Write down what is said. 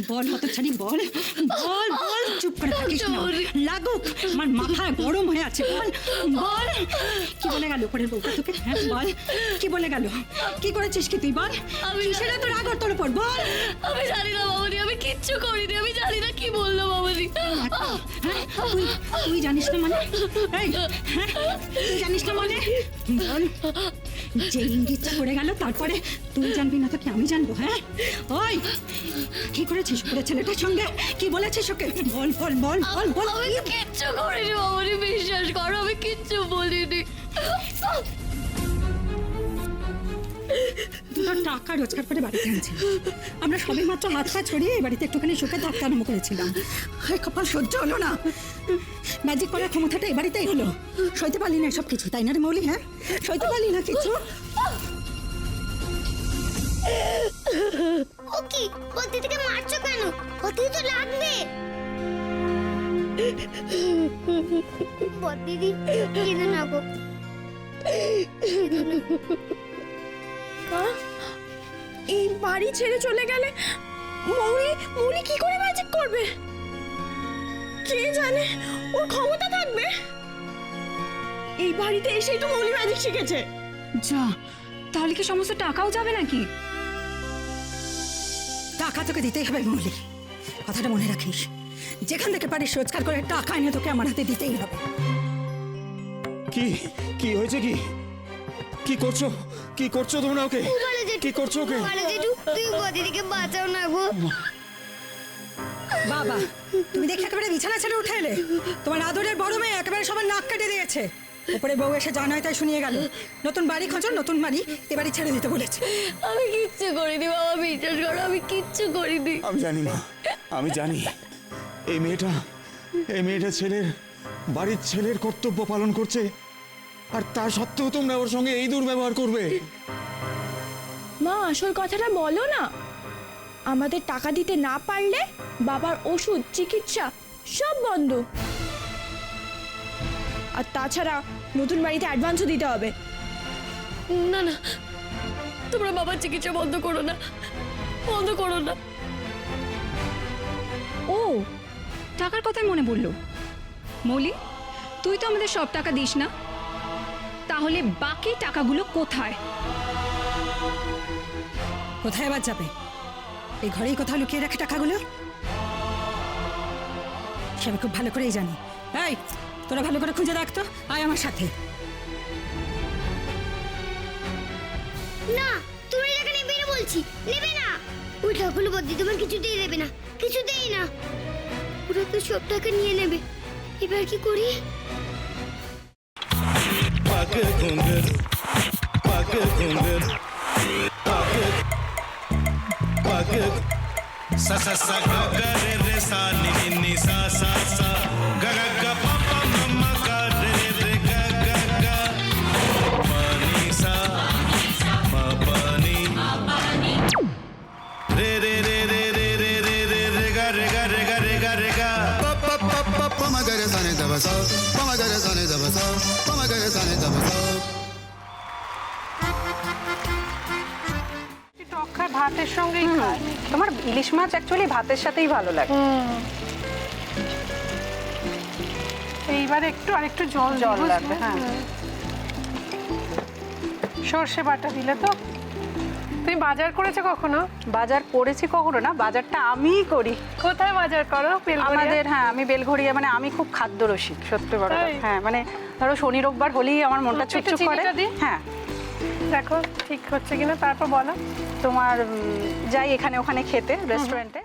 বল হতচ্ছাড়ি বল বল বল, চুপ করে থাকিস না, লাগুক, আমার মাথা গরম হয়ে আছে, বল বল কি বলে গেল পরের বউটা তোকে? হ্যাঁ বল, কি বলে গেল? কি করেছিস কি তুই? বল, কিসের তোর রাগ তোর উপর? বল। আমি জানি না মামনি, আমি কিচ্ছু করিনি, আমি জানি না কি বললো মামনি। তুই জানিস না মানে? এই, হ্যাঁ, তুই জানিস না মানে? বল, যে ইঙ্গিতটা করে গেল তারপরে তুই জানবি না তো কি আমি জানবো? হ্যাঁ, ওই কি করেছিস ওরে ছেলেটার সঙ্গে? কি বলেছিস ওকে? বল বল বল বল বল। আমি কিচ্ছু করিনি মামনি, বিশ্বাস করো, আমি কিচ্ছু বলিনি। দুটো টাকা রোজগার করে বাড়িতে আনছি, আমরা সবে মাত্র হাত পা ছড়িয়ে এই বাড়িতে একটুখানি সুখে থাকতে আরম্ভ করেছিলাম। হায় কপাল, সহ্য হলো না। ম্যাজিক করার ক্ষমতাটা এই বাড়িতেই হলো। সইতে পারলি না সব কিছু, তাই না রে মৌলি? হ্যাঁ, সইতে পারলি না কিছু? ও কি দিদিকে মারছো কেন? দিদি তো লাগবে। দিদি কেঁদে না গো। এই বাড়ি ছেড়ে চলে গেলে মৌলি কি করে ম্যাজিক করবে? কে জানে ওর ক্ষমতা থাকবে? এই বাড়িতে এসেই তো মৌলি ম্যাজিক শিখেছে। যা, তাহলে কি সমস্ত টাকাও যাবে নাকি? টাকা তোকে দিতেই হবে মৌলি, কথাটা মনে রাখিস। যেখান থেকে পারিস রোজগার করে টাকা এনে তোকে আমার হাতে দিতেই হবে। কি কি হয়েছে? কি কি করছো? কি করছো তোমরা? ওকে কি করছো? ওকে তুই দিদিকে বাঁচাও না গো। বাবা, তুমি দেখে একেবারে বিছানা ছেড়ে উঠে এলে। তোমার আদরের বড় মেয়ে একেবারে সবার নাক কেটে দিয়েছে। উপরে বউ এসে যা নয় তাই শুনিয়ে গেল। নতুন বাড়ি খোঁজো, নতুন বাড়ি, এ বাড়ি ছেড়ে দিতে বলেছে। আমি কিচ্ছু করিনি বাবা, বিশ্বাস করো, আমি কিচ্ছু করিনি। আমি জানি মা, আমি জানি এই মেয়েটা বাড়ির ছেলের কর্তব্য পালন করছে, আর তা সত্ত্বেও তোমরা ওর সঙ্গে এই দুর্ব্যবহার করবে। মা, আসল কথাটা বলো না। আমাদের টাকা দিতে না পারলে বাবার ওষুধ চিকিৎসা সব বন্ধ। আর তাছাড়া নতুন বাড়িতে অ্যাডভান্সও দিতে হবে। না না, তোমরা বাবার চিকিৎসা বন্ধ করো না, বন্ধ করো না। ও, টাকার কথাই মনে পড়লো। মৌলি, তুই তো আমাদের সব টাকা দিস না, তাহলে বাকি টাকাগুলো কোথায়? কোথায় আবার যাবে? এই ঘরেই কোথাও লুকিয়ে রাখে টাকাগুলো। সে আমি খুব ভালো করেই জানি। এই, তোরা ভালো করে খুঁজে রাখতো, আয় আমার সাথে। না, তুমি টাকা নেবে না বলছি, নেবে না। ওই টাকাগুলো বদ্দি তোমার কিছুতেই দেবে না, কিছুতেই না। ওরা তো সব টাকা নিয়ে নেবে। এবার কি করি? Pakke gungur, pakke sa sa sa ga ga re re sa ni ni ni sa sa sa ga ga ga pa pa ma ma ga re re ga ga ga pa ni sa ma pa ni re re re re re re re re re ga re ga re ga re ga re ga pa pa pa pa pa ma ga re sa ni da ba sa pa ma ga re sa ni da ba sa pa ma ga re sa ni da ba sa ভাতের সঙ্গেই খায়। তোমার ইলিশ মাছ actually ভাতের সাথেই ভালো লাগে। এইবার আরেকটু জল লাগবে। হ্যাঁ, সর্ষে বাটা দিলে তো। তুমি বাজার করেছো কখনো? বাজার করেছি কখনো না, বাজারটা আমিই করি। কোথায় বাজার করো? আমাদের, হ্যাঁ, আমি বেলঘড়িয়া, মানে আমি খুব খাদ্য রসিক, সত্যি বড়। হ্যাঁ, মানে ধরো শনি রোববার হলেই আমার মনটা চুপচুপ করে। হ্যাঁ, দেখো ঠিক হচ্ছে কিনা, তারপর বলো। তোমার যাই এখানে ওখানে খেতে, রেস্টুরেন্টে।